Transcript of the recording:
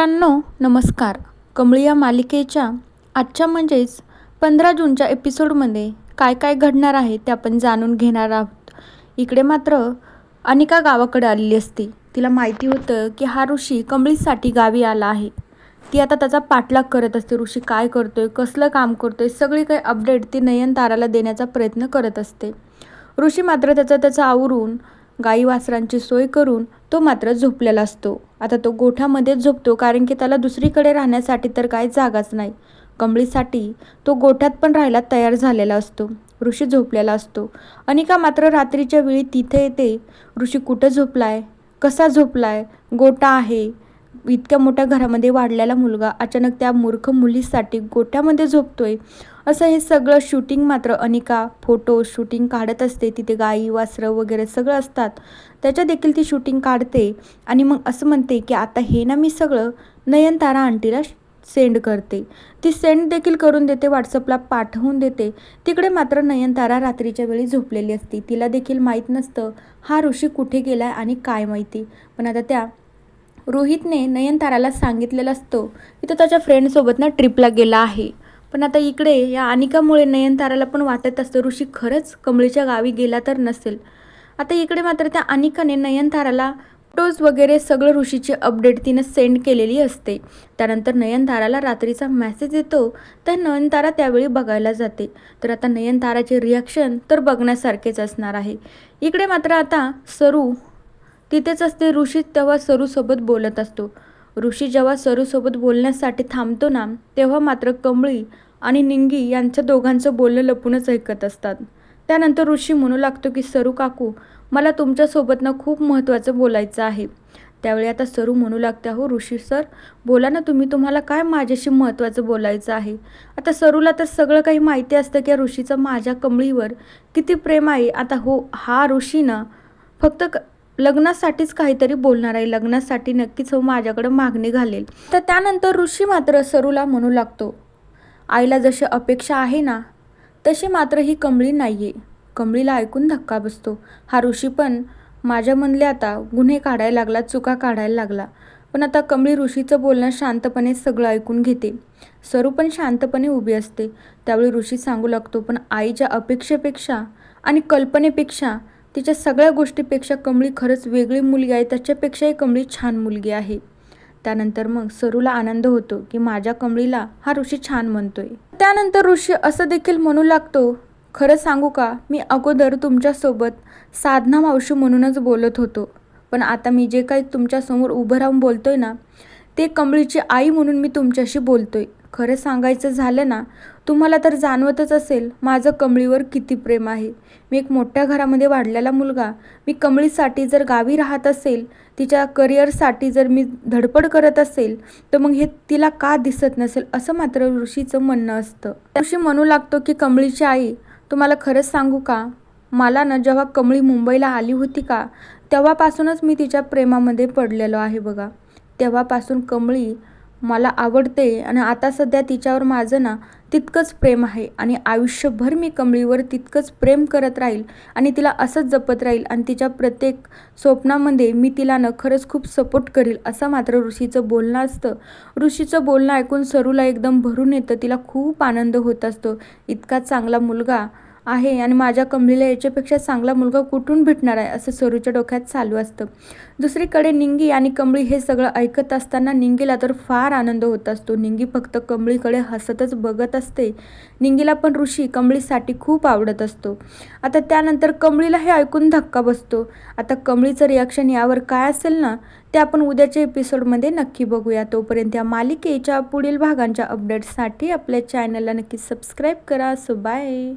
मित्रांनो नमस्कार. कमळी या मालिकेच्या आजच्या म्हणजेच 15 जूनच्या एपिसोडमध्ये काय काय घडणार आहे ते आपण जाणून घेणार आहोत. इकडे मात्र अनिका गावाकडे आलेली असते. तिला माहिती होतं की हा ऋषी कमळीसाठी गावी आला आहे. ती आता त्याचा पाठलाग करत असते. ऋषी काय करतोय, कसलं काम करतोय, सगळी काही अपडेट ती नयनताराला देण्याचा प्रयत्न करत असते. ऋषी मात्र त्याचं आवरून गाई वासरांची सोय करून तो मात्र झोपलेला असतो. आता तो गोठ्यामध्येच झोपतो, कारण की त्याला दुसरीकडे राहण्यासाठी तर काही जागाच नाही. कमळीसाठी तो गोठ्यात पण राहायला तयार झालेला असतो. ऋषी झोपलेला असतो. अनिका मात्र रात्रीच्या वेळी तिथे येते. ऋषी कुठं झोपलाय, कसा झोपलाय, गोठा आहे, इतक्या मोठ्या घरामध्ये वाढलेला मुलगा अचानक त्या मूर्ख मुलीसाठी गोठ्यामध्ये झोपतोय, असं हे सगळं शूटिंग मात्र अनिका फोटो शूटिंग काढत असते. तिथे गाई वासरं वगैरे सगळं असतात, त्याच्या देखील ती शूटिंग काढते. आणि मग असं म्हणते की आता हे ना मी सगळं नयनतारा आंटीला सेंड करते. ती सेंड देखील करून देते, व्हॉट्सअपला पाठवून देते. तिकडे मात्र नयनतारा रात्रीच्या वेळी झोपलेली असते. तिला देखील माहीत नसतं हा ऋषी कुठे गेलाय आणि काय माहिती. पण आता त्या रोहितने नयनताराला सांगितलेलं असतं की तो त्याच्या फ्रेंडसोबत ना ट्रिपला गेला आहे. पण आता इकडे या अनिकामुळे नयनताराला पण वाटत असतं ऋषी खरंच कमळीच्या गावी गेला तर नसेल. आता इकडे मात्र त्या अनिकाने नयनताराला फोटोज वगैरे सगळं ऋषीची अपडेट तिनं सेंड केलेली असते. त्यानंतर नयनताराला रात्रीचा मेसेज येतो, तर नयनतारा त्यावेळी बघायला जाते. तर आता नयनताराचे रिॲक्शन तर बघण्यासारखेच असणार आहे. इकडे मात्र आता सरू तिथेच असते. ऋषी तेव्हा सरूसोबत बोलत असतो. ऋषी जेव्हा सरूसोबत बोलण्यासाठी थांबतो ना, तेव्हा मात्र कमळी आणि निंगी यांच्या दोघांचं बोलणं लपूनच ऐकत असतात. त्यानंतर ऋषी म्हणू लागतो की सरू काकू, मला तुमच्यासोबत ना खूप महत्त्वाचं बोलायचं आहे. त्यावेळी आता सरू म्हणू लागते, हो ऋषी सर बोला ना तुम्हाला काय माझ्याशी महत्त्वाचं बोलायचं आहे. आता सरूला तर सगळं काही माहिती असतं की ऋषीचं माझ्या कमळीवर किती प्रेम आहे. आता हो हा ऋषी ना फक्त लग्नासाठीच काहीतरी बोलणार आहे, लग्नासाठी नक्कीच हो माझ्याकडे मागणी घालेल. तर त्यानंतर ऋषी मात्र सरूला म्हणू लागतो, आईला जशी अपेक्षा आहे ना तशी मात्र ही कमळी नाही आहे. कमळीला ऐकून धक्का बसतो. हा ऋषी पण माझ्यामधले आता गुन्हे काढायला लागला, चुका काढायला लागला. पण आता कमळी ऋषीचं बोलणं शांतपणे सगळं ऐकून घेते. सरू पण शांतपणे उभी असते. त्यावेळी ऋषी सांगू लागतो, पण आईच्या अपेक्षेपेक्षा आणि कल्पनेपेक्षा, तिच्या सगळ्या गोष्टीपेक्षा कमळी खरंच वेगळी मुलगी आहे, त्याच्यापेक्षाही कमळी छान मुलगी आहे. त्यानंतर मग सरूला आनंद होतो की माझ्या कमळीला हा ऋषी छान म्हणतोय. त्यानंतर ऋषी असं देखील म्हणू लागतो, खरं सांगू का, मी अगोदर तुमच्यासोबत साधना मावशी म्हणूनच बोलत होतो, पण आता मी जे काही तुमच्यासमोर उभं राहून बोलतोय ना ते कमळीची आई म्हणून मी तुमच्याशी बोलतोय. खरं सांगायचं झालं ना, तुम्हाला तर जाणवतच असेल माझं कमळीवर किती प्रेम आहे. मी एक मोठ्या घरामध्ये वाढलेला मुलगा, मी कमळीसाठी जर गावी राहत असेल, तिच्या करिअरसाठी जर मी धडपड करत असेल, तर मग हे तिला का दिसत नसेल, असं मात्र ऋषीचं म्हणणं असतं. ऋषी म्हणू लागतो की कमळीची आई, तुम्हाला खरंच सांगू का, मला ना जेव्हा कमळी मुंबईला आली होती का तेव्हापासूनच मी तिच्या प्रेमामध्ये पडलेलो आहे बघा. तेव्हापासून कमळी मला आवडते आणि आता सध्या तिच्यावर माझं ना तितकंच प्रेम आहे आणि आयुष्यभर मी कमळीवर तितकंच प्रेम करत राहील आणि तिला असंच जपत राहील आणि तिच्या प्रत्येक स्वप्नामध्ये मी तिला ना खरंच खूप सपोर्ट करील, असं मात्र ऋषीचं बोलणं असतं. ऋषीचं बोलणं ऐकून सरूला एकदम भरून येतं. तिला खूप आनंद होत असतो. इतका चांगला मुलगा आहे आणि माझ्या कमळीला याच्यापेक्षा चांगला मुलगा कुठून भेटणार आहे, असं सरूच्या डोक्यात चालू असतं. दुसरीकडे निंगी आणि कमळी हे सगळं ऐकत असताना निंगीला तर फार आनंद होत असतो. निंगी फक्त कमळीकडे हसतच बघत असते. निंगीला पण ऋषी कमळीसाठी खूप आवडत असतो. आता त्यानंतर कमळीला हे ऐकून धक्का बसतो. आता कमळीचं रिॲक्शन यावर काय असेल ना ते आपण उद्याच्या एपिसोडमध्ये नक्की बघूया. तोपर्यंत या मालिकेच्या पुढील भागांच्या अपडेट्ससाठी आपल्या चॅनलला नक्की सबस्क्राईब करा. So bye.